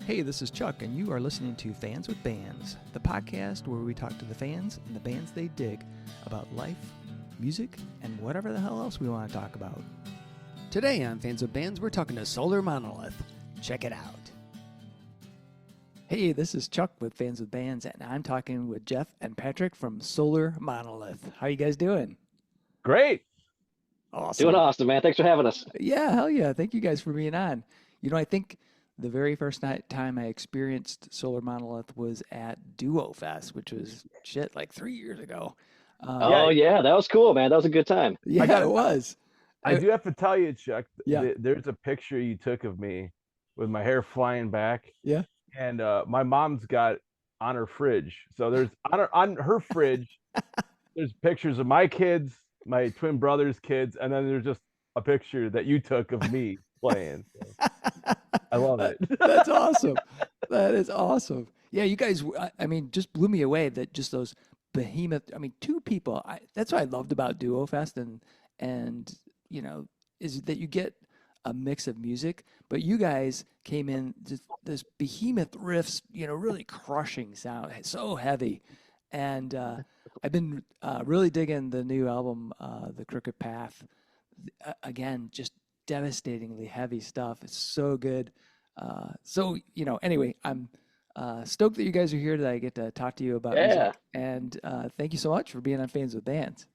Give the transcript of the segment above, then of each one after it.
Hey, this is Chuck, and you are listening to Fans with Bands, the podcast where we talk to the fans and the bands they dig about life, music, and whatever the hell else we want to talk about. Today on Fans with Bands, we're talking to Solar Monolith. Check it out. Hey, this is Chuck with Fans with Bands, and I'm talking with Jeff and Patrick from Solar Monolith. How you guys doing? Great. Awesome. Doing awesome, man. Thanks for having us. Yeah, hell yeah. Thank you guys for being on. You know, I think the very first time I experienced Solar Monolith was at Duo Fest, which was like 3 years ago. Yeah, that was cool, man. That was a good time. Yeah, it was. I do have to tell you, Chuck, Yeah. there's a picture you took of me with my hair flying back. Yeah. And my mom's got on her fridge. So there's on her fridge, there's pictures of my kids, my twin brother's kids, and then there's just a picture that you took of me playing. So I love it. That's awesome. That is awesome. Yeah, you guys, I mean, just blew me away that just those behemoth, I mean, two people, that's what I loved about Duo Fest and, you know, is that you get a mix of music, but you guys came in just this behemoth riffs, you know, really crushing sound, so heavy. And I've been really digging the new album, The Crooked Path. Again, just devastatingly heavy stuff. It's so good. So, you know, anyway, I'm stoked that you guys are here, that I get to talk to you about music. And thank you so much for being on Fans with Bands.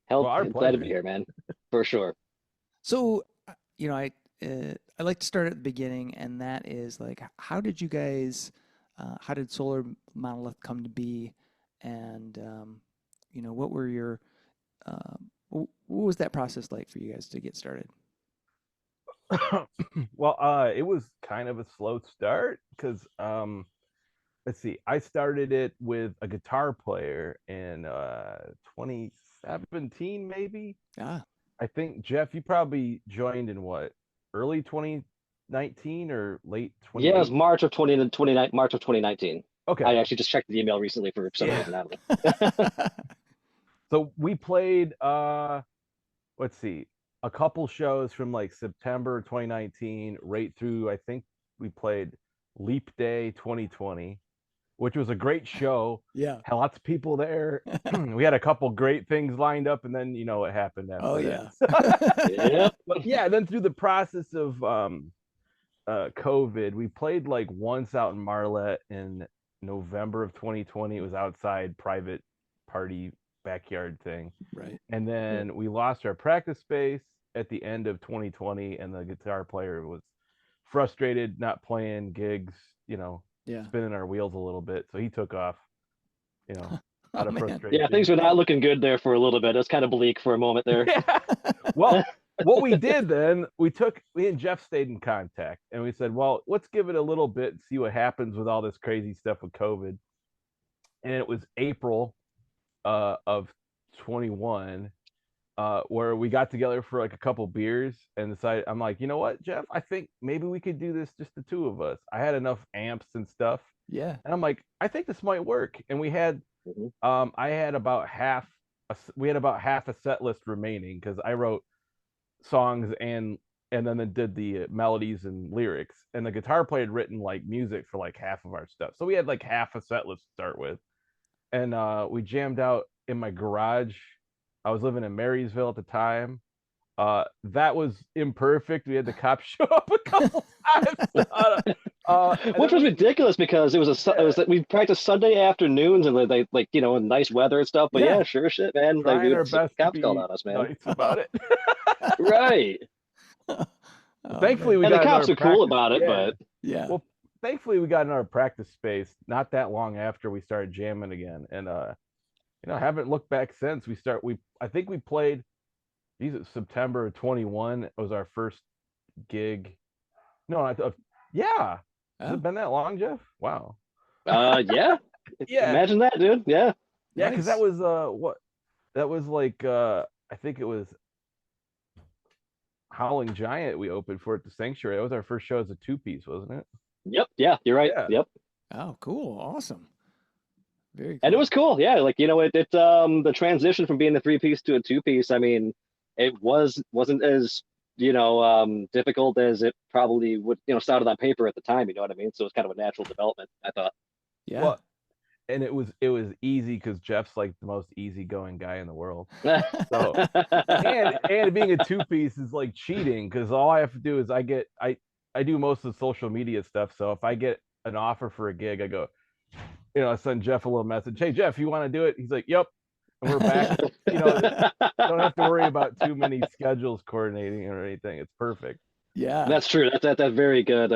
Glad to be here, man. For sure. So, you know, I like to start at the beginning, and that is like, how did Solar Monolith come to be? And, you know, what was that process like for you guys to get started? Well, it was kind of a slow start because, let's see, I started it with a guitar player in 2017, maybe. Ah. I think, Jeff, you probably joined in early 2019 or late 2019? Yeah, it was March of 2019. Okay. I actually just checked the email recently for some reason. I don't know. So we played, let's see, a couple shows from like September 2019 right through, I think we played Leap Day 2020, which was a great show. Yeah. Had lots of people there. We had a couple great things lined up, and then, you know, what happened after that. Yeah. But yeah, then through the process of COVID, we played like once out in Marlette in November of 2020. It was outside private party backyard thing. Right. And then we lost our practice space at the end of 2020, and the guitar player was frustrated, not playing gigs, you know, spinning our wheels a little bit. So he took off, you know, out of frustration. Yeah, things were not looking good there for a little bit. It was kind of bleak for a moment there. Yeah. Well, what we did then, we and Jeff stayed in contact, and we said, well, let's give it a little bit and see what happens with all this crazy stuff with COVID. And it was April of 21, where we got together for like a couple beers and decided, I'm like, you know what, Jeff, I think maybe we could do this just the two of us. I had enough amps and stuff. Yeah. And I'm like, I think this might work. And we had, I had about half a set list remaining because I wrote songs and then did the melodies and lyrics. And the guitar player had written like music for like half of our stuff. So we had like half a set list to start with. And we jammed out in my garage. I was living in Marysville at the time. That was imperfect. We had the cops show up a couple times. Which was ridiculous because it was we practiced Sunday afternoons and they like, you know, in nice weather and stuff. But yeah, sure shit, man. Trying our best cops called on us, man. Nice about it. Right. Thankfully, and the cops are cool about it, but yeah. Well, thankfully, we got in our practice space not that long after we started jamming again, and you know, haven't looked back since. I think we played. September of 21 was our first gig. No, yeah. Has it been that long, Jeff? Wow. Yeah. Yeah. Imagine that, dude. Yeah. Yeah, because that was that was like I think it was Howling Giant we opened for at the Sanctuary. That was our first show as a two-piece, wasn't it? Yep. Yeah, you're right. Yeah. Yep. Oh, cool. Awesome. Very cool. And it was cool. Yeah, like, you know, it the transition from being a three-piece to a two-piece, I mean, it wasn't as difficult as it probably would, sounded on paper at the time. You know what I mean? So it's kind of a natural development, I thought. Yeah. Well, and it was easy because Jeff's like the most easygoing guy in the world. So and being a two piece is like cheating because all I have to do is I do most of the social media stuff. So if I get an offer for a gig, I go, I send Jeff a little message. Hey Jeff, you want to do it? He's like, yep. And we're back. Don't have to worry about too many schedules coordinating or anything. It's perfect. Yeah. That's true. That's very good.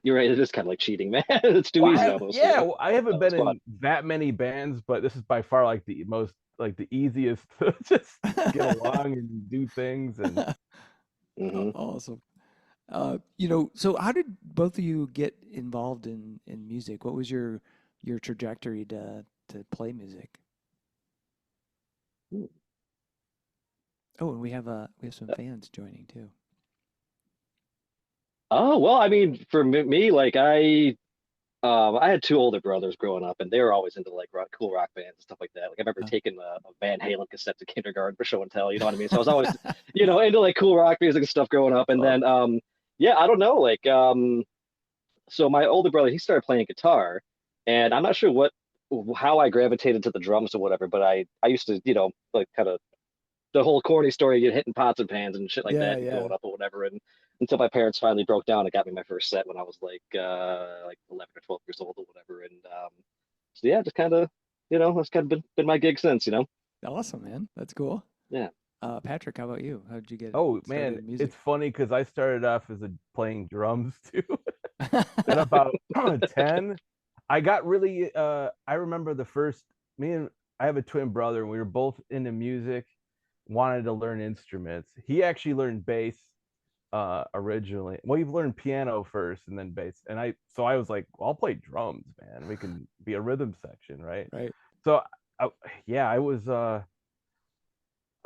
You're right. It is kind of like cheating, man. It's too easy almost. Well, I haven't been fun. in that many bands, but this is by far like the most like the easiest to just get along and do things and Awesome. So how did both of you get involved in music? What was your trajectory to play music? Oh, and we have some fans joining too. Oh, well, I mean, for me, like I had two older brothers growing up, and they were always into like cool rock bands and stuff like that. Like I remember taking a Van Halen cassette to kindergarten for show and tell. You know what I mean? So I was always, into like cool rock music and stuff growing up. And then, yeah, I don't know, like, so my older brother, he started playing guitar, and I'm not sure how I gravitated to the drums or whatever, but I used to, like kind of the whole corny story, you hitting pots and pans and shit like Yeah, that, yeah. growing up or whatever. And until my parents finally broke down and got me my first set when I was like 11 or 12 years old or whatever. And so yeah, just kind of, that's kind of been my gig since. Awesome, man. That's cool. Yeah. Patrick, how about you? How did you get Oh started man, in music? it's funny because I started off as playing drums too. At about 10, I got really. I remember the first. I have a twin brother, and we were both into music. Wanted to learn instruments. He actually learned bass originally. Well, you've learned piano first, and then bass. And I was like, well, I'll play drums, man. We can be a rhythm section, right? Right. So, I was.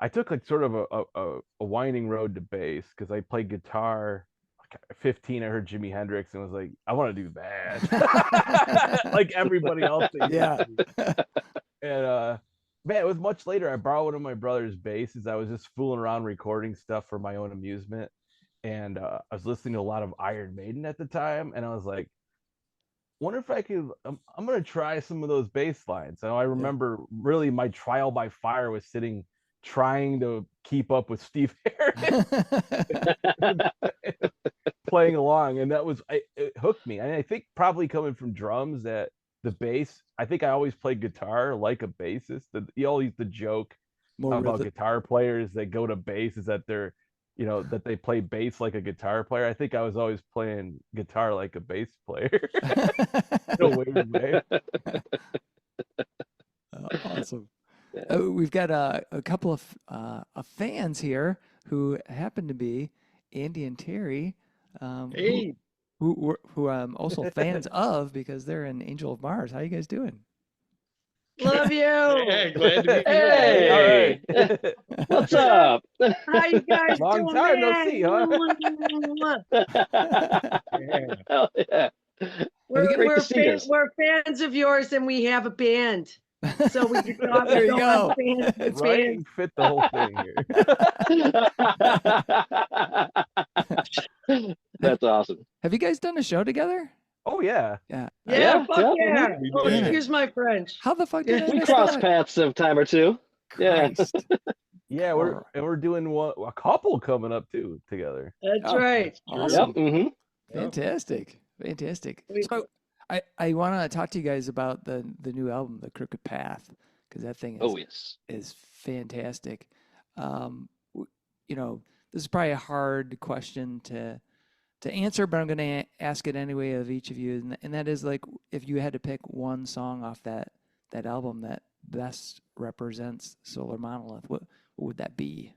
I took like sort of a winding road to bass because I played guitar. At 15, I heard Jimi Hendrix and was like, I want to do that. Like everybody else. Yeah. And man, it was much later. I borrowed one of my brother's basses. I was just fooling around recording stuff for my own amusement. And I was listening to a lot of Iron Maiden at the time. And I was like, wonder if I could, I'm going to try some of those bass lines. And I remember really my trial by fire was trying to keep up with Steve Harris playing along. And it hooked me. And I think probably coming from drums that the bass, I think I always played guitar like a bassist. You always used to joke about guitar players that go to bass is that they're, that they play bass like a guitar player. I think I was always playing guitar like a bass player. In a weird way. Awesome. We've got a couple of fans here who happen to be Andy and Terry, Hey, who I'm also fans of because they're an Angel of Mars. How you guys doing? love you. Yeah, glad to be here. Hey, All right. what's up? How you guys Long doing, time no man? see, huh? Hell yeah. We're, Great we're, to see fan- us. we're fans of yours, and we have a band. So we can talk. There you go. on fans, It's Right, fans. you fit the whole thing here. That's awesome. Have you guys done a show together? Oh yeah. Yeah. Yeah, fuck yeah. yeah. We Oh, did. excuse my French. How the fuck did I We miss cross that? paths a time or two. Yeah. Christ. Yeah, we're doing a couple coming up too together. That's Oh, right. Awesome. Yep. Mm-hmm. Fantastic. Fantastic. We- So I want to talk to you guys about the new album, The Crooked Path, because that thing Oh yes. is fantastic. This is probably a hard question to answer, but I'm going to ask it anyway of each of you, and that is like if you had to pick one song off that album that best represents Solar Monolith, what would that be?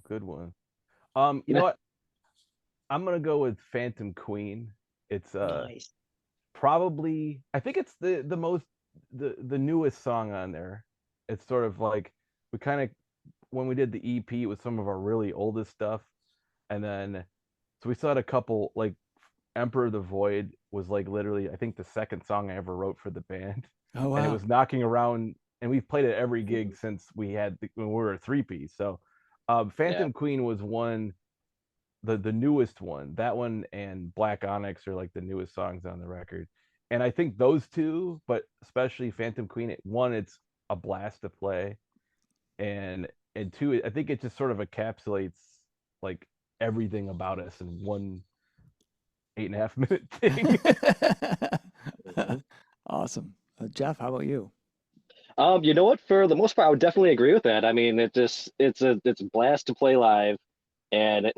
Good one. You know what? I'm gonna go with Phantom Queen. It's Nice. probably I think it's the newest song on there. It's sort of like we kind of when we did the EP with some of our really oldest stuff, and then so we still had a couple like Emperor of the Void was like literally I think the second song I ever wrote for the band, Oh and it wow. was knocking around, and we've played at every gig since when we were a 3-piece. So Phantom Queen was one, the newest one. That one and Black Onyx are like the newest songs on the record. And I think those two, but especially Phantom Queen, one, it's a blast to play, and two, I think it just sort of encapsulates like everything about us in one 8.5 minute thing. Awesome. Jeff, how about you? You know what? For the most part, I would definitely agree with that. I mean, it's a blast to play live, and it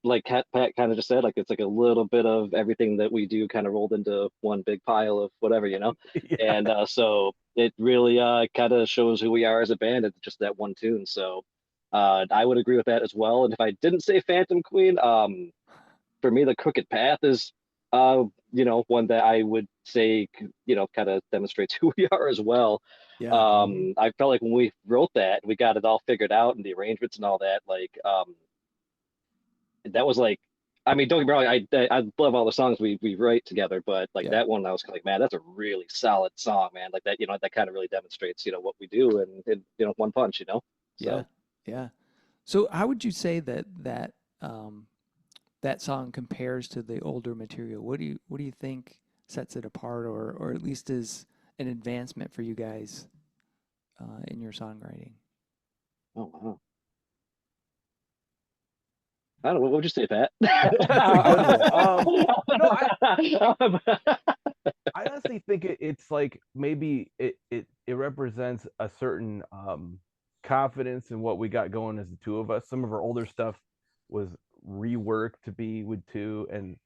like Pat kind of just said, like it's like a little bit of everything that we do kind of rolled into one big pile of whatever, you know. Yeah. And so it really kind of shows who we are as a band. It's just that one tune. So I would agree with that as well. And if I didn't say Phantom Queen, for me, the Crooked Path is, one that I would say, kind of demonstrates who we are as well. Yeah. I felt like when we wrote that, we got it all figured out and the arrangements and all that, like, that was like, I mean, don't get me wrong, I love all the songs we write together, but like that one, I was kind of like, man, that's a really solid song, man. Like that, that kind of really demonstrates, what we do, and one punch, So. Yeah. Yeah. So how would you say that that song compares to the older material? What do you think sets it apart, or at least is an advancement for you guys in your songwriting? Oh wow. I don't know. What would you say, Pat? That's a good one. No, I honestly think it's like maybe it represents a certain confidence in what we got going as the two of us. Some of our older stuff was reworked to be with two, and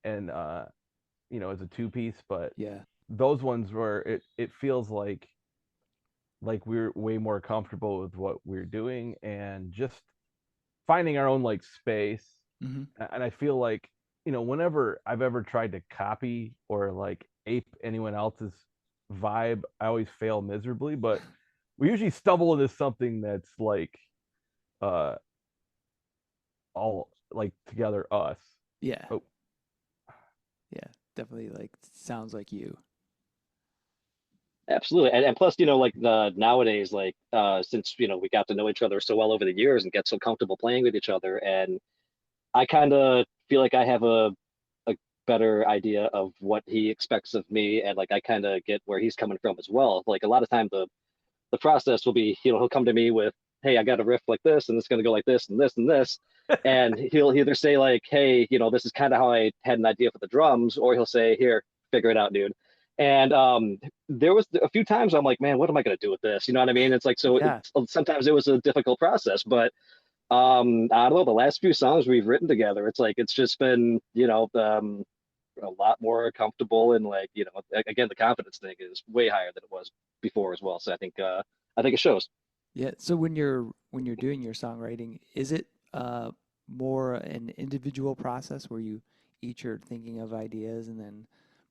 as a two piece, but Yeah. those ones where it feels like we're way more comfortable with what we're doing and just finding our own like space. Mm-hmm. And I feel like, whenever I've ever tried to copy or like ape anyone else's vibe, I always fail miserably, but we usually stumble into something that's like all like together us. Yeah. Oh. Yeah. Definitely like sounds like you. Absolutely. And plus, like nowadays, like since we got to know each other so well over the years and get so comfortable playing with each other, and I kind of feel like I have a better idea of what he expects of me, and like I kind of get where he's coming from as well. Like a lot of time the process will be, he'll come to me with, hey, I got a riff like this, and it's going to go like this and this and this. And he'll either say like, hey, this is kind of how I had an idea for the drums, or he'll say, here, figure it out, dude. And there was a few times I'm like, man, what am I going to do with this? You know what I mean? It's like, so Yeah. sometimes it was a difficult process, but I don't know, the last few songs we've written together, it's like, it's just been, a lot more comfortable, and like, again, the confidence thing is way higher than it was before as well. So I think it shows. Yeah. So when you're doing your songwriting, is it more an individual process where you each are thinking of ideas and then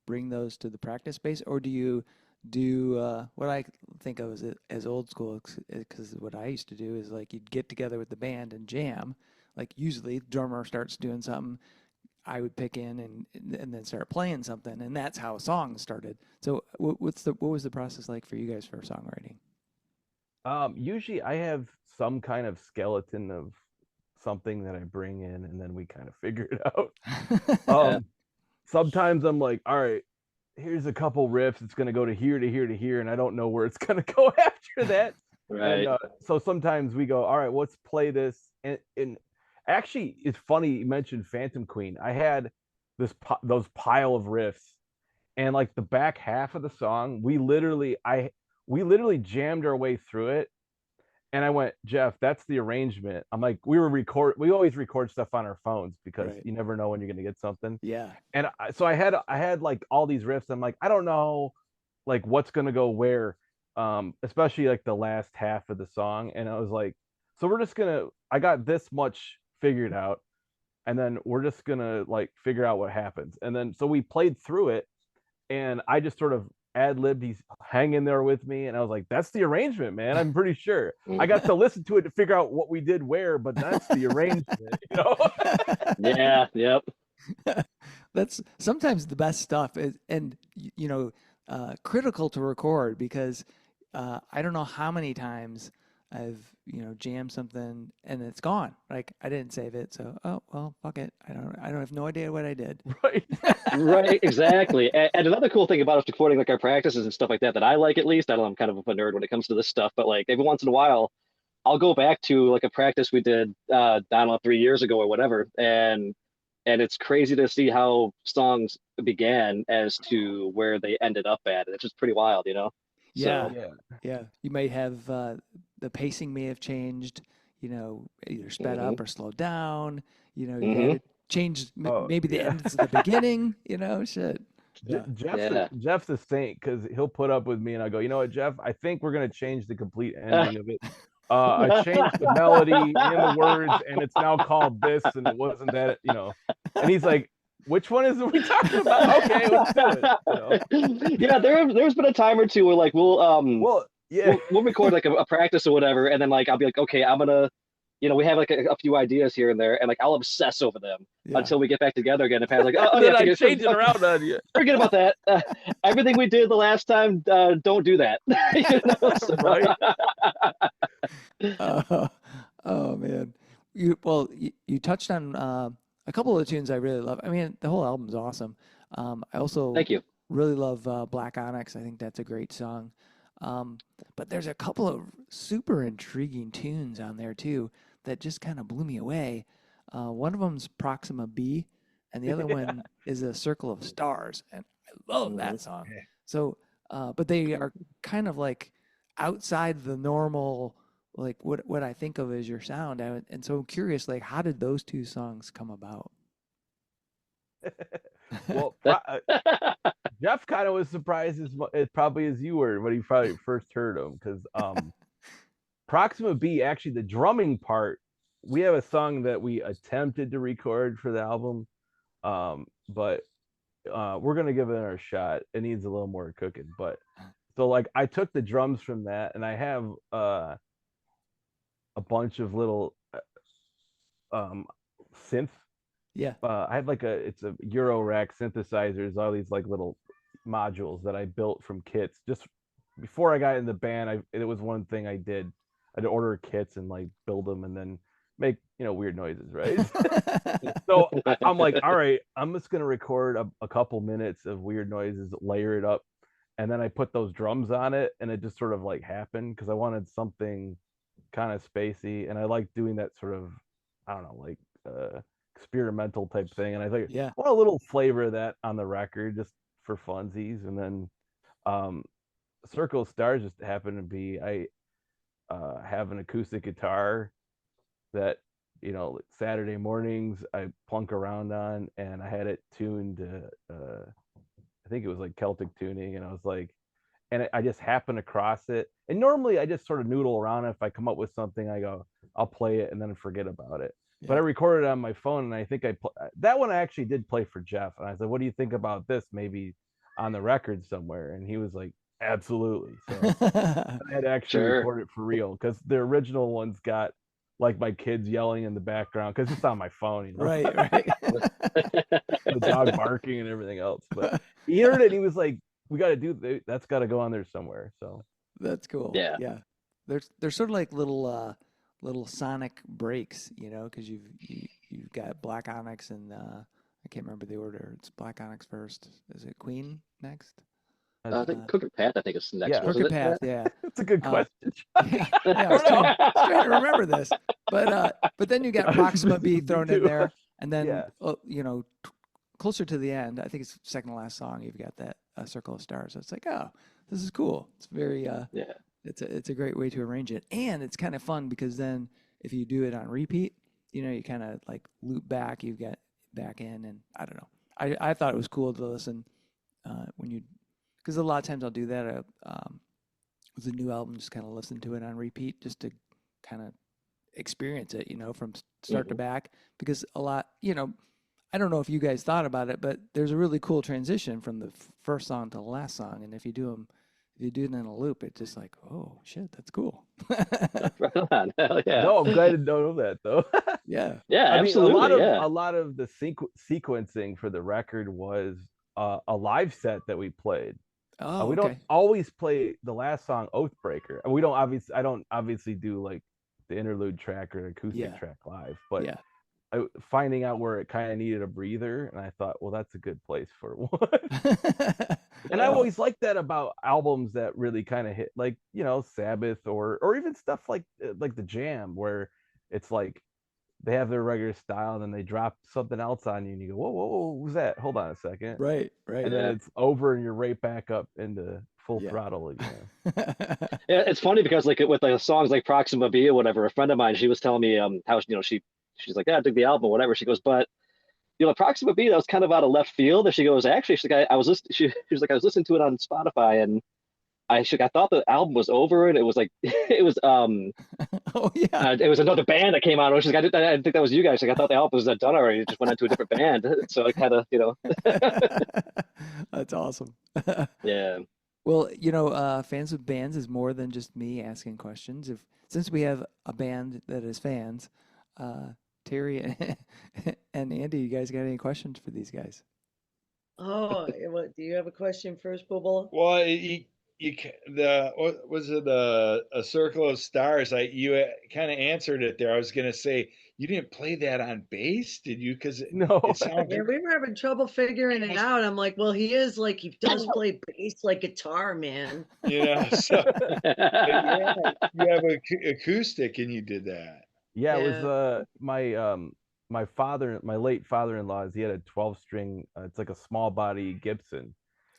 bring those to the practice space, or do you do what I think of as old school? Because what I used to do is like you'd get together with the band and jam. Like usually, the drummer starts doing something, I would pick in and then start playing something, and that's how songs started. So what was the process like for you guys for songwriting? Usually I have some kind of skeleton of something that I bring in, and then we kind of figure it out. Sometimes I'm like, all right, here's a couple riffs. It's going to go to here, to here, to here, and I don't know where it's going to go after that. Right. And so sometimes we go, all right, let's play this. And actually, it's funny you mentioned Phantom Queen. I had those pile of riffs, and like the back half of the song, we literally jammed our way through it. And I went, Jeff, that's the arrangement. I'm like, we always record stuff on our phones because Right. you never know when you're gonna get something. Yeah. And so I had like all these riffs. I'm like, I don't know, like what's gonna go where, especially like the last half of the song. And I was like, so I got this much figured out, and then we're just gonna like figure out what happens. And then so we played through it, and I just sort of ad-libbed. He's hanging there with me, and I was like, that's the arrangement, man. I'm pretty sure. I got to listen to it to figure out what we did where, but that's the arrangement. Yeah. Yep. That's sometimes the best stuff and critical to record because I don't know how many times I've jammed something and it's gone. Like I didn't save it, so oh well, fuck it. I don't have no idea what I did. Right. Right, exactly. And another cool thing about us recording like our practices and stuff like that I like, at least, I don't know, I'm kind of a nerd when it comes to this stuff, but like every once in a while I'll go back to like a practice we did I don't know, 3 years ago or whatever, and it's crazy to see how songs began as to where they ended up at. It's just pretty wild, you know? Yeah, So Yeah. yeah. You might have the pacing may have changed. Either sped mhm, up or slowed down. You had mhm. to change Oh, maybe the yeah. ends to the beginning. Shit. Yeah. Yeah. Jeff's a saint because he'll put up with me and I'll go, you know what, Jeff? I think we're gonna change the complete ending of it. I changed the melody and the words, and it's now called this, and it wasn't that, And he's like, which one is we talking about? Okay, let's do it. Yeah, there's been a time or two where like Well, yeah. we'll record like a practice or whatever, and then like I'll be like, okay, I'm gonna, we have like a few ideas here and there, and like I'll obsess over them Yeah. until we get back together again. And Pat's like, oh Then yeah, I change it around on you. forget about that. Everything we did the last time, don't do that. So, Right. Oh man. You touched on a couple of the tunes I really love. I mean, the whole album's awesome. I also thank you. really love Black Onyx. I think that's a great song. But there's a couple of super intriguing tunes on there too that just kind of blew me away. One of them's Proxima B, and the other one is A Circle of Stars, and I love that song. Yeah. So, but they are kind of like outside the normal, like what I think of as your sound. And so I'm curious, like, how did those two songs come about? Well, Jeff kind of was surprised as probably as you were when he probably first heard them, because Proxima B, actually the drumming part, we have a song that we attempted to record for the album, but we're gonna give it another shot. It needs a little more cooking, but so like I took the drums from that, and I have a bunch of little synth. Yeah. I have it's a Euro rack synthesizers, all these like little modules that I built from kits. Just before I got in the band, it was one thing I did. I'd order kits and like build them and then make weird noises, right? So I'm like, all right, I'm just gonna record a couple minutes of weird noises, layer it up, and then I put those drums on it, and it just sort of like happened because I wanted something kind of spacey, and I like doing that sort of, I don't know, like experimental type thing, and I think Yeah. I want a little flavor of that on the record just for funsies. And then Circle of Stars just happened to be, I have an acoustic guitar that Saturday mornings I plunk around on, and I had it tuned I think it was like Celtic tuning, and I was like, and I just happened across it, and normally I just sort of noodle around. If I come up with something, I go, I'll play it and then forget about it. But I recorded it on my phone, and I think that one I actually did play for Jeff, and I said, what do you think about this, maybe on the record somewhere? And he was like, absolutely. So I had to actually record it for real, because the original one's got like my kids yelling in the background because it's on my phone, Right. The dog barking and everything else. But he heard it and he was like, we got to do that's got to go on there somewhere. So that's cool. Yeah. They're sort of like little sonic breaks, because you've got Black Onyx and I can't remember the order. It's Black Onyx first. Is it Queen next? I think Crooked Path, I think, is next. Yeah. Crooked Path. Yeah. That's a good question. Yeah, I was trying to remember this, but then you got Proxima B thrown in there, and then closer to the end, I think it's second to last song, you've got that Circle of Stars. So it's like, oh, this is cool. It's very it's a great way to arrange it, and it's kind of fun because then if you do it on repeat, you kind of like loop back. You get back in, and I don't know. I thought it was cool to listen because a lot of times I'll do that with a new album, just kind of listen to it on repeat just to kind of experience it, from start to back. Because a lot, I don't know if you guys thought about it, but there's a really cool transition from the first song to the last song, and if you do it in a loop, it's just like, oh shit, that's cool. Right on. Hell yeah. No, I'm glad to know that though. Yeah, I absolutely. mean, Yeah. a lot of the sequencing for the record was a live set that we played. Oh, We don't okay. always play the last song, Oathbreaker. And we don't obviously, I don't obviously do like the interlude track or the acoustic Yeah. track live, but Yeah. finding out where it kind of needed a breather, and I thought, well, that's a good place for one. And I Well, always like that about albums that really kind of hit, like, Sabbath, or even stuff like the Jam, where it's like they have their regular style and then they drop something else on you and you go, whoa, whoa, whoa, who's that? Hold on a second. right, right. And then it's over and you're right back up into full Yeah. throttle again. Yeah, it's funny because like with like songs like Proxima B or whatever, a friend of mine, she was telling me how she's like, yeah, I dig the album, whatever. She goes, but Proxima B, that was kind of out of left field. And she goes, actually, she's like, I was listening. She was like, I was listening to it on Spotify, and I thought the album was over, and it was like Oh yeah. it was another band that came out. She's like, I didn't think that was you guys. Like, I thought the album was done already. It just went into a different band. So it kind of, That's awesome. yeah. Well, fans of bands is more than just me asking questions. Since we have a band that is fans, Terry and Andy, you guys got any questions for these guys? Oh, what, do you have a question first, Bubble? Well, what was it, a circle of stars? You kind of answered it there. I was gonna say you didn't play that on bass, did you? Because it, No. it sounds Yeah, we were having trouble figuring it out. I'm like, well, he does play bass like guitar, man. So yeah, you have acoustic and you did that. Yeah, it Yeah. was my late father-in-law's. He had a 12-string. It's like a small body Gibson,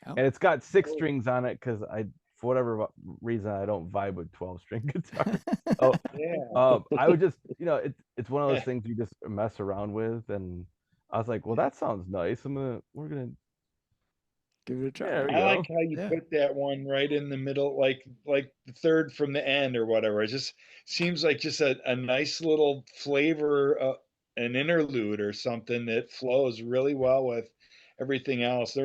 Oh, and it's got six Cool. strings on it because for whatever reason, I don't vibe with 12-string guitar. Oh, Yeah. I would just, it's one of those things you just mess around with, and I was like, well, that sounds nice. We're gonna give it a try. Yeah, there we I go. like how you Yeah. put that one right in the middle, like the third from the end or whatever. It just seems like just a nice little flavor, an interlude or something that flows really well with everything else.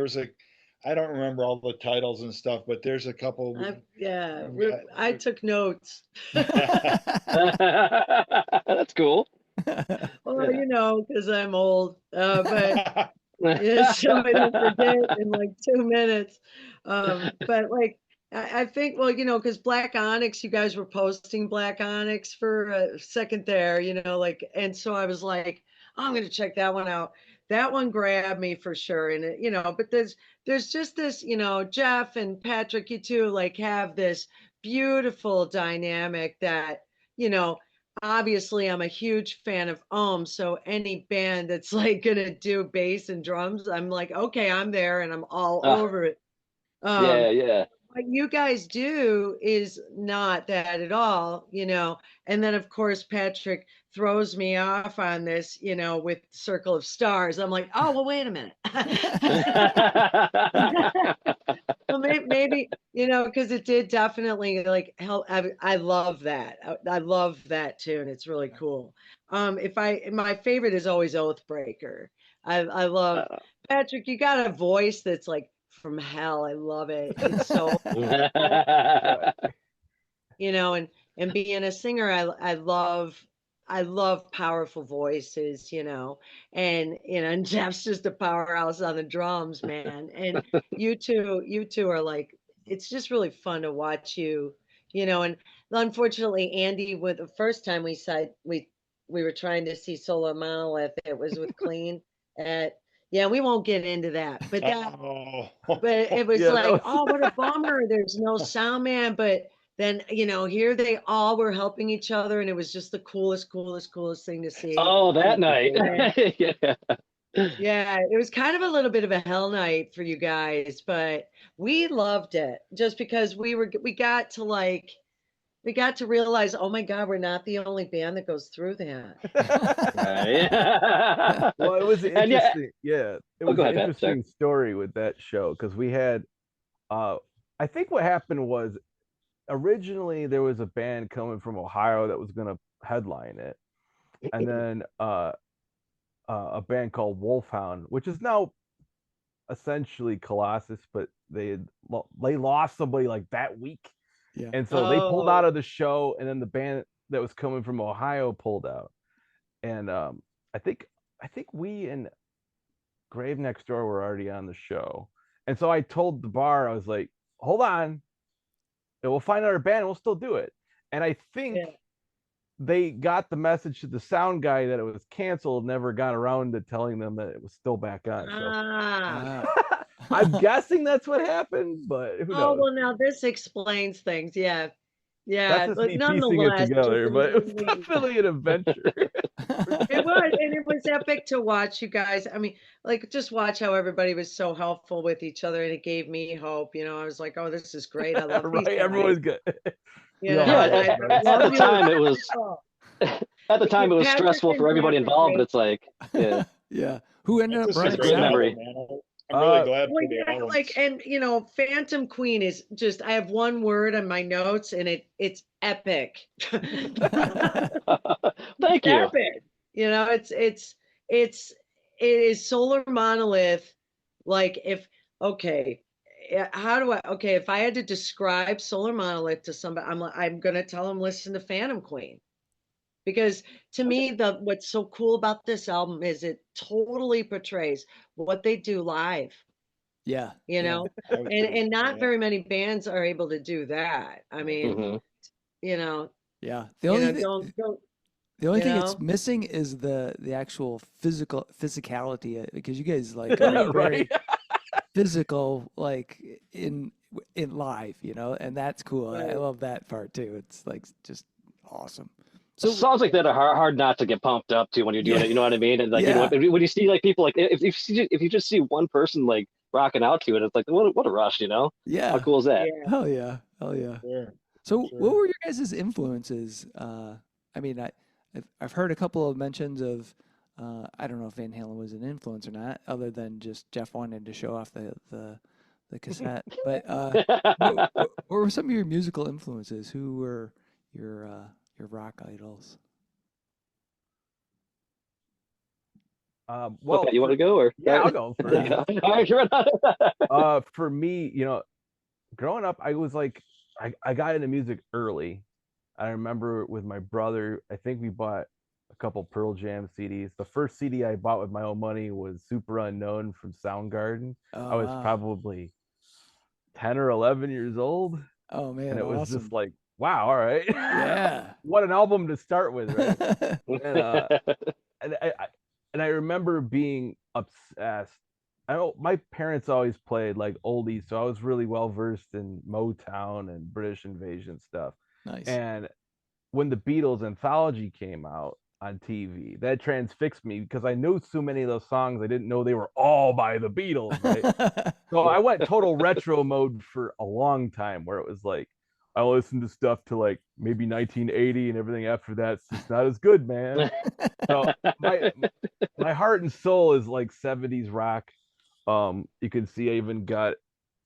I don't remember all the titles and stuff, but there's a couple. I took notes. That's cool. Well, because I'm old. But yeah, so I don't forget in like 2 minutes. But like, I think, well, because Black Onyx, you guys were posting Black Onyx for a second there, like, and so I was like, oh, I'm going to check that one out. That one grabbed me for sure. And but there's just this, Jeff and Patrick, you two like have this beautiful dynamic that, you know, obviously I'm a huge fan of so any band that's like gonna do bass and drums, I'm like, okay, I'm there and I'm all Ah, over it. yeah, um yeah. what you guys do is not that at all, and then of course Patrick throws me off on this, with Circle of Stars. I'm like, oh well, wait a minute. Well, maybe, because it did definitely like help. I love that. I love that tune. It's really cool. My favorite is always Oathbreaker. I love Uh, Patrick. You got a voice that's like from hell. I love it. It's so, and being a singer, I love powerful voices, and Jeff's just a powerhouse on the drums, man. And you two are like, it's just really fun to watch you, and unfortunately, Andy, with the first time we were trying to see Solar Monolith, it was with Clean at, yeah, we won't get into that, Oh. but it was Yeah, that like, was oh, what a bummer. There's no sound man. But then, here they all were helping each other, and it was just the coolest thing to see. oh, that night. And Yeah. yeah, it was kind of a little bit of a hell night for you guys, but we loved it just because we got to realize, oh my God, we're not the only band that goes through that. Right. Well, it was And yeah. interesting. Yeah, it Oh, was go an ahead, Pat. Sorry. interesting story with that show because we had, I think what happened was originally there was a band coming from Ohio that was going to headline it, and then a band called Wolfhound, which is now essentially Colossus, but they lost somebody like that week, Yeah. and so they pulled out Oh, of the show, and then the band that was coming from Ohio pulled out, and I think we and Grave Next Door were already on the show, and so I told the bar, I was like, hold on, and we'll find another band and we'll still do it. And I think Yeah. they got the message to the sound guy that it was canceled, never got around to telling them that it was still back on. So Ah. I'm guessing that's what happened, but who Oh, knows? well, now this explains things. Yeah. That's Yeah. just But me piecing it nonetheless, together, but it was definitely an adventure. it was, and it was epic to watch, you guys. I mean, like, just watch how everybody was so helpful with each other, and it gave me hope. I was like, oh, this is great. I love these Right, guys. everyone's good. You all know, have Yeah, those I moments. at love the you. time it was Oh, at the time it was Patrick stressful and for everybody Jeff are involved, but great. it's like, yeah, Yeah. Who ended up That's just a it's a running great great sound? memory. album, man. I'm really glad Well, for the yeah, album. like, and Phantom Queen is just, I have one word on my notes, and it's epic. Thank you. Epic. It is Solar Monolith. Like, okay, if I had to describe Solar Monolith to somebody, I'm gonna tell them listen to Phantom Queen. Because to me, what's so cool about this album is it totally portrays what they do live, Yeah. you Yeah. know, I would and agree. not Yeah. very many bands are able to do that. I mean, hmm you know, Yeah. The only thing, don't, the only you thing it's know, missing is the actual physicality, because you guys like are Right. very physical, like in live, and that's cool. I right. love that part too. It's like just awesome. So Songs like that are hard not to get pumped up to when you're doing yeah, it. You know what I mean? And like, yeah, when you see like people like if you just see one person like rocking out to it, it's like what a rush, you know? How yeah. cool is that? Yeah. Hell yeah, hell yeah. Sure. So what Sure. were your guys' influences? I mean, I've heard a couple of mentions of. I don't know if Van Halen was an influence or not, other than just Jeff wanted to show off the cassette. But what were some of your musical influences? Who were your rock idols? Well, Okay, you want to go or yeah, I'll go first. Yeah. All right, you're right. For me, growing up, I was like, I got into music early. I remember with my brother, I think we bought a couple Pearl Jam CDs. The first CD I bought with my own money was Super Unknown from Soundgarden. I Oh was wow. probably 10 or 11 years old. Oh man, And it was awesome. just like, wow, all right. Yeah. What an album to start with, right? And, and I remember being obsessed. I know my parents always played like oldies, so I was really well versed in Motown and British Invasion stuff. Nice. And when the Beatles anthology came out on TV, that transfixed me because I knew so many of those songs. I didn't know they were all by the Beatles, right? So I went total retro mode for a long time, where it was like I listened to stuff to like maybe 1980, and everything after that's just not as good, man. So my heart and soul is like 70s rock. You can see I even got,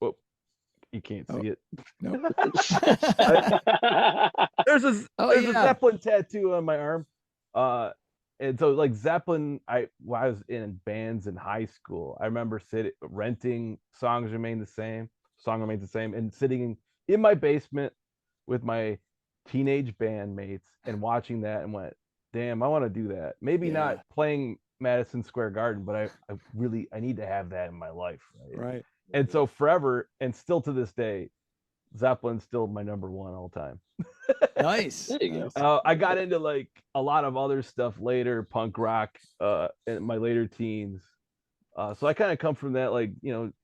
well, you can't Oh, see it. nope. There's a Oh there's a yeah. Zeppelin tattoo on my arm. And so like Zeppelin, when I was in bands in high school, I remember renting Songs Remain the Same, Song Remains the Same, and sitting in my basement with my teenage bandmates and watching that and went, damn, I want to do that. Maybe Yeah. not playing Madison Square Garden, but I need to have that in my life. Right. And so forever, and still to this day, Zeppelin's still my number one all time. Nice. There you Nice. go. I got into like a lot of other stuff later, punk rock, in my later teens. So I kind of come from that, like,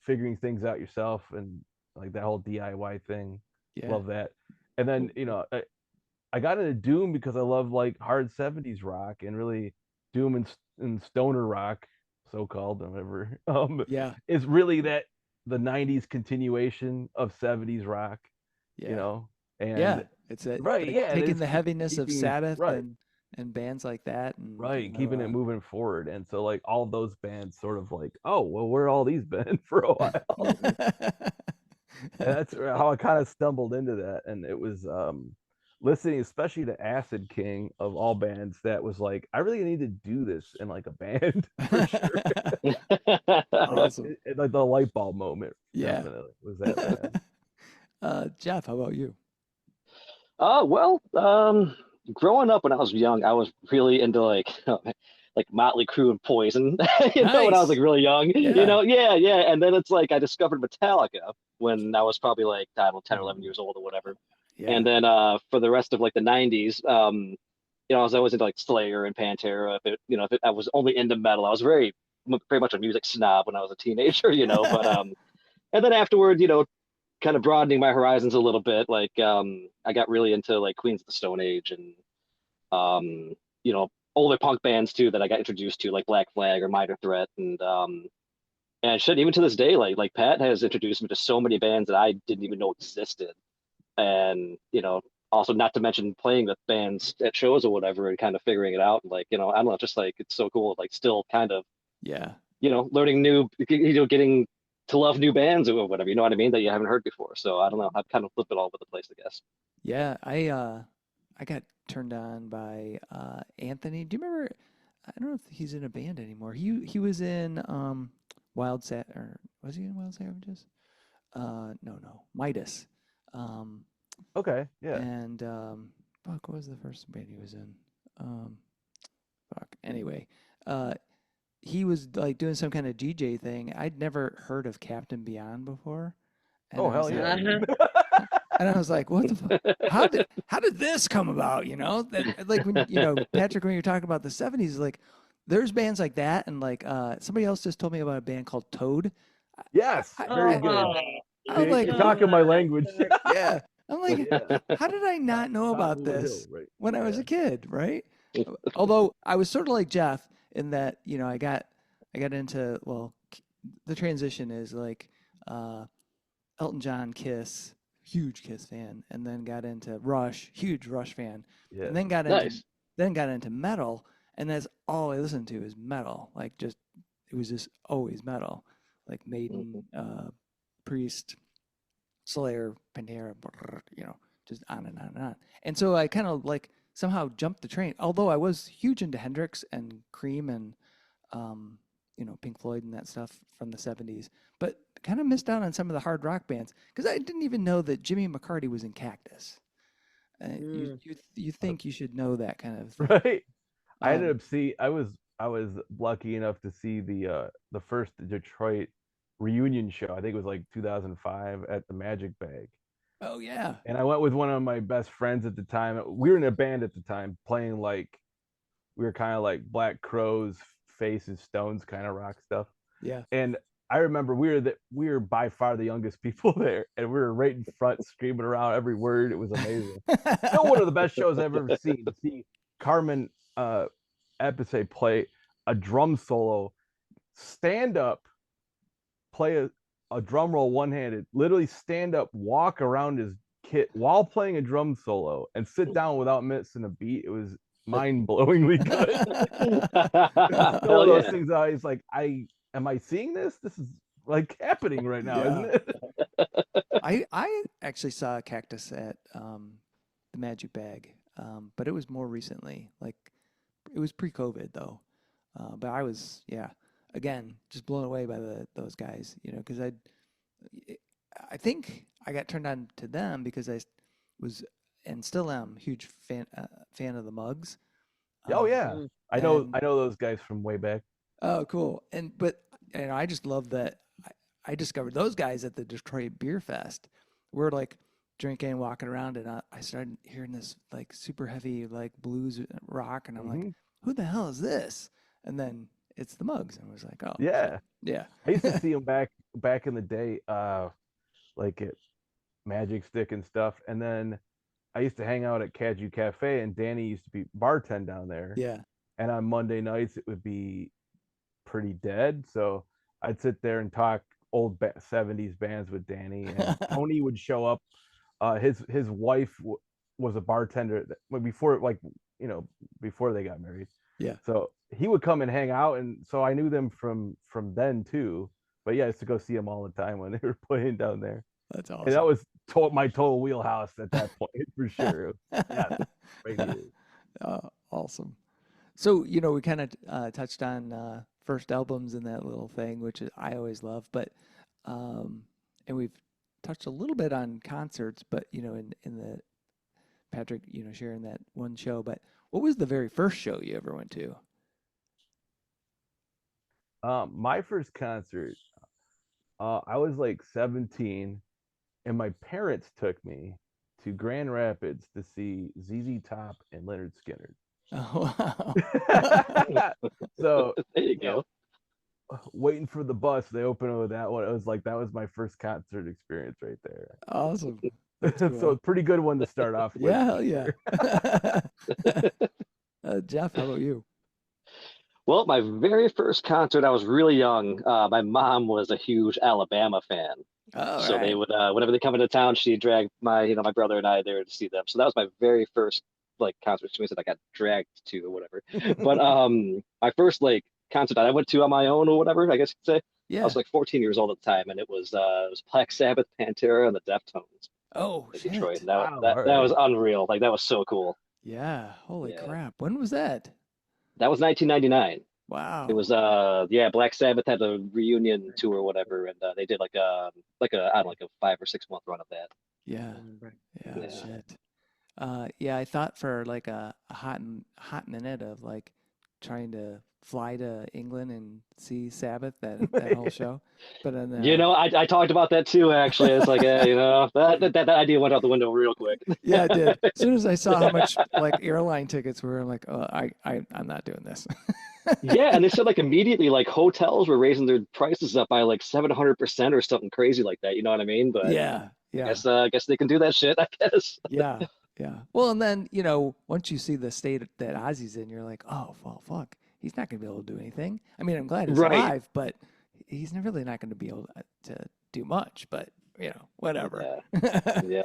figuring things out yourself and like that whole DIY thing. Yeah. Love that. And then, I got into Doom because I love like hard 70s rock and really Doom and stoner rock, so called, or whatever. Yeah. Is really that the 90s continuation of 70s rock, Yeah. and Yeah. It's right, like yeah, taking the heaviness of keeping, Sabbath right, and bands like that, and right, keeping it moving forward. And so like all those bands sort of like, oh well, where all these been for a while. And that's how I kind of stumbled into that. And it was listening especially to Acid King of all bands, that was like, I really need to do this in like a band for sure. Awesome. Like the light bulb moment, Yeah. definitely was that band. Jeff, how about you? Well, growing up when I was young, I was really into like like Motley Crue and Poison, you know, when I was like Nice. really young, you Yeah. know, yeah. And then it's like I discovered Metallica when I was probably like, I don't know, 10 or 11 Mm. years old or whatever. And Yeah. then for the rest of like the 90s, you know, I was always into like Slayer and Pantera. I was only into metal. I was very much a music snob when I was a teenager, you know, but and then afterward, you know, kind of broadening my horizons a little bit, like I got really into like Queens of the Stone Age and you know, older punk bands too that I got introduced to, like Black Flag or Minor Threat, and shit, even to this day, like Pat has introduced me to so many bands that I didn't even know existed, and you know, also not to mention playing with bands at shows or whatever and kind of figuring it out, like you know, I don't know, just like it's so cool, like still kind of Yeah. you know, learning new, you know, getting to love new bands or whatever, you know what I mean, that you haven't heard before. So I don't know, I've kind of flipped it all over the place, I guess. Yeah. I got turned on by Anthony. Do you remember? I don't know if he's in a band anymore. He was in Wild Sat or was he in Wild Savages? No, Midas. Um, Okay, yeah. and fuck, what was the first band he was in? Um, fuck. Anyway, uh, he was like doing some kind of DJ thing. I'd never heard of Captain Beyond before, and Oh I hell was yeah, like, dude. and I was like, what the fuck? How did this come about? You know, that like when you know Patrick, when you're talking about the '70s, like there's bands like that, and like somebody else just told me about a band called Toad. Yes, I, very I, good. Oh, I was See, like, you're who? talking my language. Yeah, I'm like, Yeah. how did I not know Top about of the hill, this right? when I was Yeah. a kid, right? Although I was sort of like Jeff in that, you know, I got into well, the transition is like uh, Elton John, Kiss, huge Kiss fan, and then got into Rush, huge Rush fan, and Yes. Nice. then got into metal, and that's all I listened to is metal. Like just it was just always metal, like Mhm. Maiden, Priest, Slayer, Pantera, you know, just on and on and on. And so I kind of like somehow jumped the train. Although I was huge into Hendrix and Cream and um, you know, Pink Floyd and that stuff from the '70s, but kind of missed out on some of the hard rock bands because I didn't even know that Jimmy McCarty was in Cactus. mm. You think you should know that kind of thing. Right. I ended Um, up see. I was lucky enough to see the first Detroit reunion show. I think it was like 2005 at the Magic Bag. oh yeah, And I went with one of my best friends at the time. We were in a band at the time playing like we were kind of like Black Crows, Faces, Stones kind of rock stuff. yeah. And I remember we were by far the youngest people there, and we were right in front, screaming around every word. It was amazing. Still one of the best shows I've ever seen. To see Carmen Epice play a drum solo, stand up, play a drum roll one handed, literally stand up, walk around his kit while playing a drum solo, and sit down without missing a beat. It was mind blowingly good. Still one Hell of those yeah. things I was like, am I seeing this? This is like happening right now, isn't Yeah. it? I actually saw Cactus at the Magic Bag, but it was more recently. Like it was pre-COVID though. But I was, yeah, again, just blown away by those guys, you know, because I think I got turned on to them because was and still am huge fan of the Mugs. Oh yeah, Mm. And I know those guys from way back. oh, cool. And but you know, I just love that I discovered those guys at the Detroit Beer Fest. We're like drinking, walking around, and I started hearing this like super heavy like blues rock, and I'm like, Hmm. who the hell is this? And then it's the Mugs, and I was like, oh shit, Yeah, yeah, I used to see them back in the day, like at Magic Stick and stuff, and then I used to hang out at Caju Cafe, and Danny used to be bartend down there. yeah, And on Monday nights, it would be pretty dead. So I'd sit there and talk old 70s bands with Danny, and Tony would show up. His wife was a bartender before, like, you know, before they got married. yeah. So he would come and hang out, and so I knew them from then too. But yeah, I used to go see them all the time when they were playing down there. That's And that awesome. was my total wheelhouse at that point for sure. Yeah, right here. Awesome. So, you know, we kind of touched on first albums and that little thing, which I always love, but and we've touched a little bit on concerts, but you know, in the Patrick, you know, sharing that one show, but what was the very first show you ever went to? My first concert, I was like 17, and my parents took me to Grand Rapids to see ZZ Top and Leonard Skinner. Oh, wow. So, There you you know, go. waiting for the bus, they opened with that one. It was like that was my first concert experience right there. Awesome. That's So, cool. a pretty good one to start off with. Yeah, hell for yeah. sure. Jeff, how about you? Well, my very first concert, I was really young. My mom was a huge Alabama fan. All So they right. would, whenever they come into town, she'd drag my brother and I there to see them. So that was my very first like concert experience that I got dragged to or whatever. But my first like concert that I went to on my own or whatever, I guess you could say. I Yeah. was like 14 years old at the time, and it was Black Sabbath, Pantera, and the Deftones Oh, in Detroit. shit. And Wow. that All that was right. unreal. Like that was so cool. Yeah. Holy Yeah, crap. When was that? that was 1999. It Wow. was yeah, Black Sabbath had a reunion tour or whatever, and they did like a I don't know, like a 5 or 6 month run of that. Yeah. Yeah. Yeah. Shit. Yeah, I thought for like a hot minute of like trying to fly to England and see Sabbath that whole show, but then I talked about that too, actually. It's like, that idea went out the window real quick. yeah, it did. As soon as I saw how much like airline tickets were, I'm like, oh, I'm not doing this. Yeah, and they said like immediately like hotels were raising their prices up by like 700% or something crazy like that. You know what I mean? But Yeah, yeah, I guess they can do that shit, I guess. yeah, yeah. Well, and then once you see the state that Ozzy's in, you're like, oh, well, fuck, he's not gonna be able to do anything. I mean, I'm glad he's Right. alive, but he's really not gonna be able to do much. But whatever. Yeah.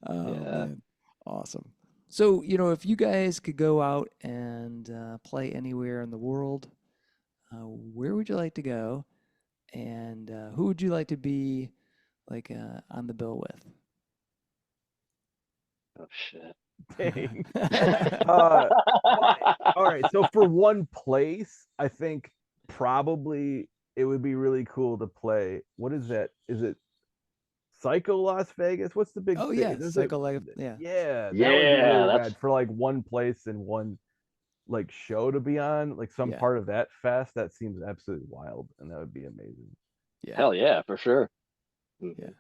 Oh Yeah. man, awesome. So if you guys could go out and play anywhere in the world, where would you like to go, and who would you like to be like on the bill Oh shit. Dang. Uh, all right. So for one place, I think probably it would be really cool to play. What is that? Is it Psycho Las Vegas? What's the big Oh thing? yeah, There's Psycho Life. Yeah. yeah, that would be Yeah, really that's rad for like one place and one like show to be on, like some Yeah. part of that fest. That seems absolutely wild, and that would be amazing. Yeah. hell yeah, for sure. Mhm. Yeah.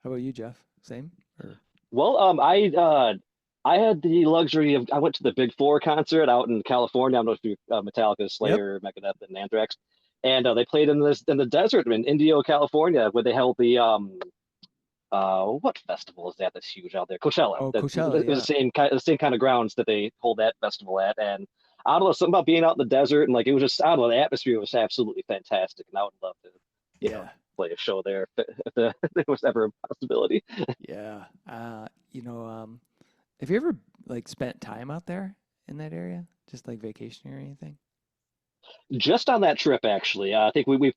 How about you, Jeff? Same? Or Well, I had the luxury of I went to the Big Four concert out in California. I don't know if you Metallica, Yep. Slayer, Megadeth, and Anthrax, and they played in the desert in Indio, California, where they held the what festival is that that's huge out there? Coachella. Oh, That Coachella. it was Yeah. the same kind of grounds that they hold that festival at, and I don't know something about being out in the desert and like it was just I don't know the atmosphere was absolutely fantastic, and I would love to Yeah. play a show there if there was ever a possibility. Yeah. Have you ever like spent time out there in that area, just like vacation or anything? Just on that trip, actually, I think we